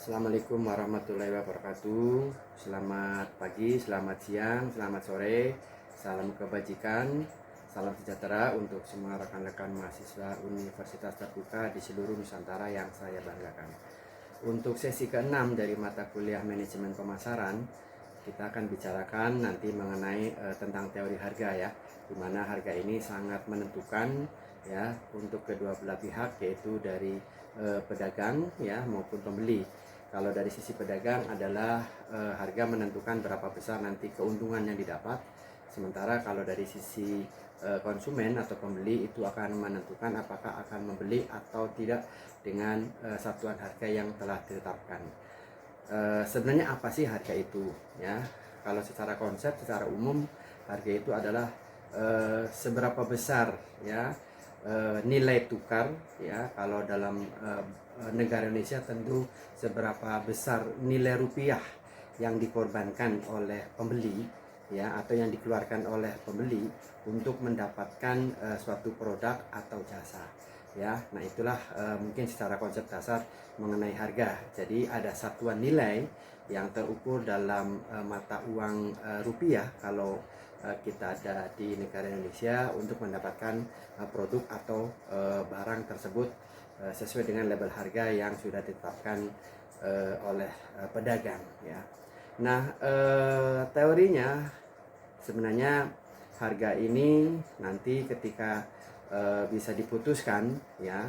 Assalamualaikum warahmatullahi wabarakatuh. Selamat pagi, selamat siang, selamat sore. Salam kebajikan, salam sejahtera untuk semua rekan-rekan mahasiswa Universitas Terbuka di seluruh Nusantara yang saya banggakan. Untuk sesi ke-6 dari mata kuliah manajemen pemasaran, kita akan bicarakan nanti mengenai tentang teori harga ya, di mana harga ini sangat menentukan ya untuk kedua belah pihak, yaitu dari pedagang ya maupun pembeli. Kalau dari sisi pedagang adalah harga menentukan berapa besar nanti keuntungan yang didapat. Sementara kalau dari sisi konsumen atau pembeli itu akan menentukan apakah akan membeli atau tidak dengan satuan harga yang telah ditetapkan. Sebenarnya apa sih harga itu ya? Kalau secara konsep, secara umum harga itu adalah seberapa besar ya nilai tukar ya. Kalau dalam negara Indonesia tentu seberapa besar nilai rupiah yang dikorbankan oleh pembeli ya, atau yang dikeluarkan oleh pembeli untuk mendapatkan suatu produk atau jasa ya. Nah itulah mungkin secara konsep dasar mengenai harga. Jadi ada satuan nilai yang terukur dalam mata uang rupiah kalau kita ada di negara Indonesia untuk mendapatkan produk atau barang tersebut sesuai dengan label harga yang sudah ditetapkan oleh pedagang ya. Nah teorinya sebenarnya harga ini nanti ketika bisa diputuskan ya,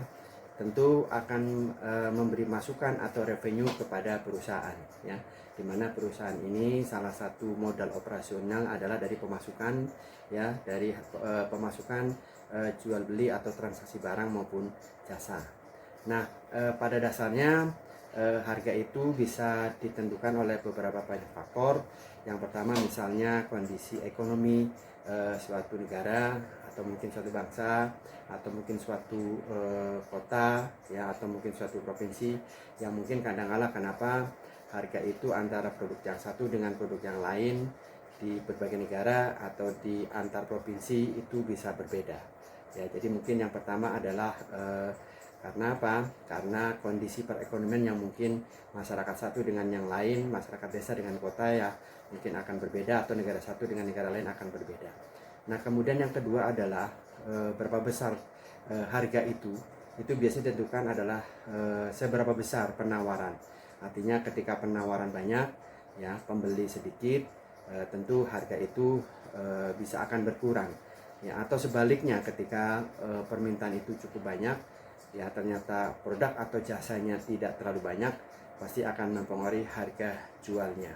tentu akan memberi masukan atau revenue kepada perusahaan ya, dimana perusahaan ini salah satu modal operasional adalah dari pemasukan ya, dari pemasukan jual beli atau transaksi barang maupun jasa. Nah pada dasarnya harga itu bisa ditentukan oleh beberapa banyak faktor. Yang pertama misalnya kondisi ekonomi suatu negara, atau mungkin suatu bangsa, atau mungkin suatu kota ya, atau mungkin suatu provinsi, yang mungkin kadang-kala kenapa harga itu antara produk yang satu dengan produk yang lain di berbagai negara atau di antar provinsi itu bisa berbeda ya. Jadi mungkin yang pertama adalah karena apa? Karena kondisi perekonomian yang mungkin masyarakat satu dengan yang lain, masyarakat desa dengan kota ya mungkin akan berbeda, atau negara satu dengan negara lain akan berbeda. Nah kemudian yang kedua adalah berapa besar harga itu biasanya ditentukan adalah seberapa besar penawaran. Artinya ketika penawaran banyak ya, pembeli sedikit, tentu harga itu bisa akan berkurang ya. Atau sebaliknya ketika permintaan itu cukup banyak ya, ternyata produk atau jasanya tidak terlalu banyak, pasti akan mempengaruhi harga jualnya.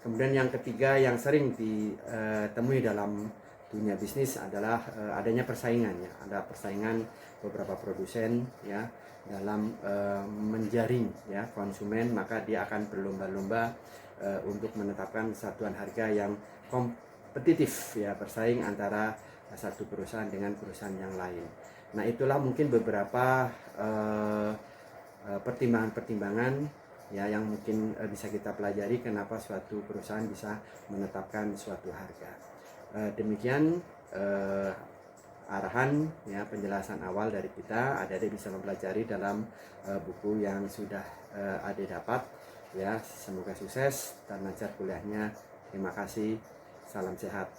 Kemudian yang ketiga yang sering ditemui dalam dunia bisnis adalah adanya persaingan ya. Ada persaingan beberapa produsen ya dalam menjaring ya konsumen, maka dia akan berlomba-lomba untuk menetapkan satuan harga yang kompetitif ya, bersaing antara satu perusahaan dengan perusahaan yang lain. Nah itulah mungkin beberapa pertimbangan-pertimbangan ya yang mungkin bisa kita pelajari kenapa suatu perusahaan bisa menetapkan suatu harga. Demikian arahan ya, penjelasan awal dari kita. Adik-adik bisa mempelajari dalam buku yang sudah adik dapat ya. Semoga sukses dan lancar kuliahnya. Terima kasih, salam sehat.